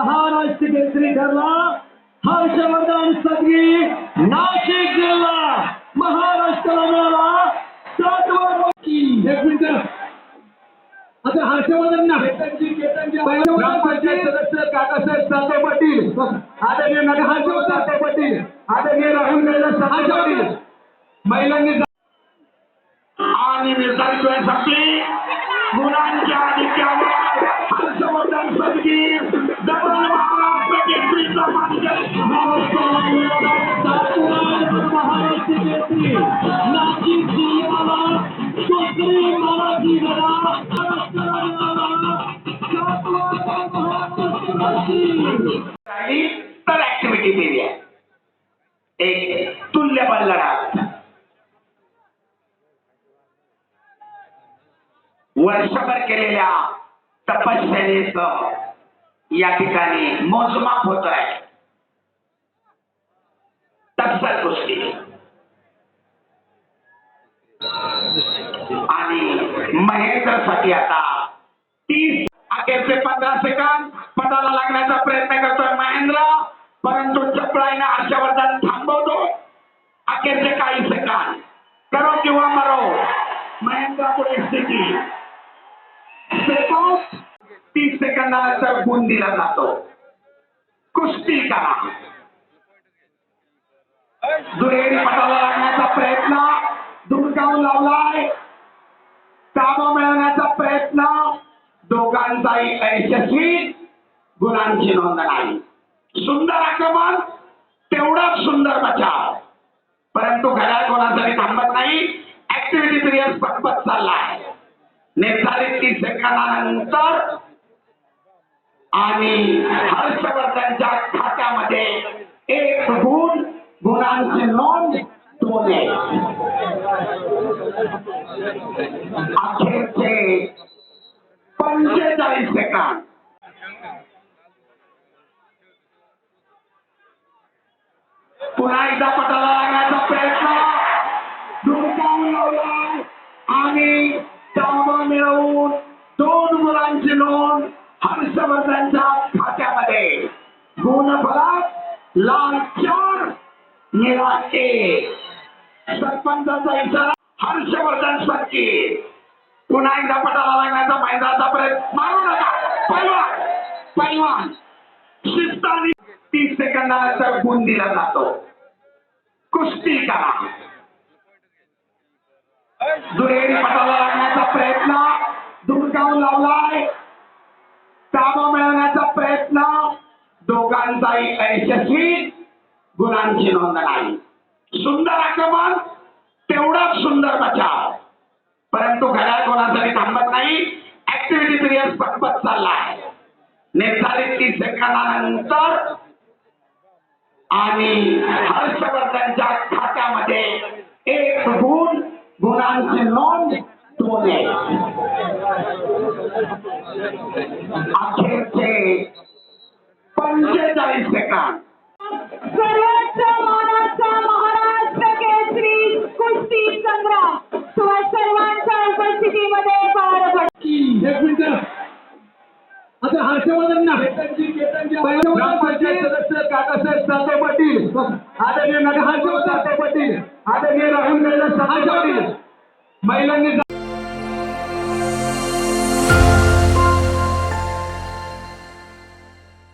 महाराष्ट्र केसरी ठरला हर्षवर्धन सदगी नाशिक जिल्हा महाराष्ट्राला मिळाला 7वा एक मिनिट आता हर्षवर्धन ना ग्रामपंचायत सदस्य काकासाहेब साते पाटील आदरणीय नगरसेवक साते पाटील आदरणीय राहुल साते पाटील महिलांनी आणि निर्धारित वेळेसाठी गुणांच्या आधिक्यावर हर्षवर्धन सदगी डबल महाराष्ट्र केसरीचा महाराष्ट्र केसरी नाशिक जिल्ह्याला केसरी मराठी तर ऍक्टिव्हिटी दिली आहे एक तुल्यबळ लढा वर्षभर केलेल्या तपश्चर्येचं या ठिकाणी मोजमाप होत आहे तत्सर गोष्टी आणि महेंद्रसाठी आता 30 अखेरचे 15 सेकंद पदाला लागण्याचा प्रयत्न करतोय महेंद्र परंतु चपळाईने हर्षवर्धन थांबवतो अखेरचे काही सेकंद करो किंवा मरो महेंद्र पुढे स्थिती 30 सेकंदानंतर गुण दिला जातो कुस्ती करा दुहेरी पटाला लागण्याचा प्रयत्न दुर्गाव लावलाय ताबा मिळवण्याचा प्रयत्न दोघांचाही यशस्वी गुणांची नोंद नाही सुंदर आक्रमण तेवढाच सुंदर बचाव परंतु घड्याळ कोणासाठी थांबत नाही ऍक्टिव्हिटी पिरियड संपत चाललाय निर्धारित 30 सेकंदानंतर आणि हर्षवर्धनच्या खात्यामध्ये 1 गुण गुणांची नोंद 2 अखेरचे 45 सेकंद पुन्हा एकदा पटाला लागण्याचा प्रयत्न दुर्गावून लावला आणि ताबा मिळवून 2 गुणांची नोंद हर्षवर्धनच्या खात्यामध्ये गुणफलक लाल 4 निळा 1 सरपंचाचा इशारा हर्षवर्धन सदगी पुन्हा एकदा पटाला लागण्याचा मैदानाचा प्रयत्न मारू नका पैलवान शिस्ताने 30 सेकंदानंतर गुण दिला जातो कुस्ती करा दुहेरी पटाला लागण्याचा प्रयत्न दुर्गाव लावलाय ताबा मिळवण्याचा प्रयत्न दोघांचाही यशस्वी गुणांची नोंद नाही सुंदर आक्रमण तेवढाच सुंदर बचाव परंतु घड्याळ कोणासाठी थांबत नाही ऍक्टिव्हिटी पिरियड संपत चाललाय निर्धारित 30 सेकंदानंतर आणि हर्षवर्धनच्या खात्यामध्ये 1 गुण गुणांची नोंद 2 अखेरचे 45 सेकंद सर्वोच्च मानाचा महाराष्ट्र केसरी कुस्ती संग्राम सर्वांच्या उपस्थितीमध्ये पार पडला एक मिनिट आता हर्षवर्धन ना ग्रामपंचायत सदस्य काकासाहेब साते पाटील आदरणीय नगरसेवक साते पाटील आदरणीय राहुल साते पाटील महिलांनी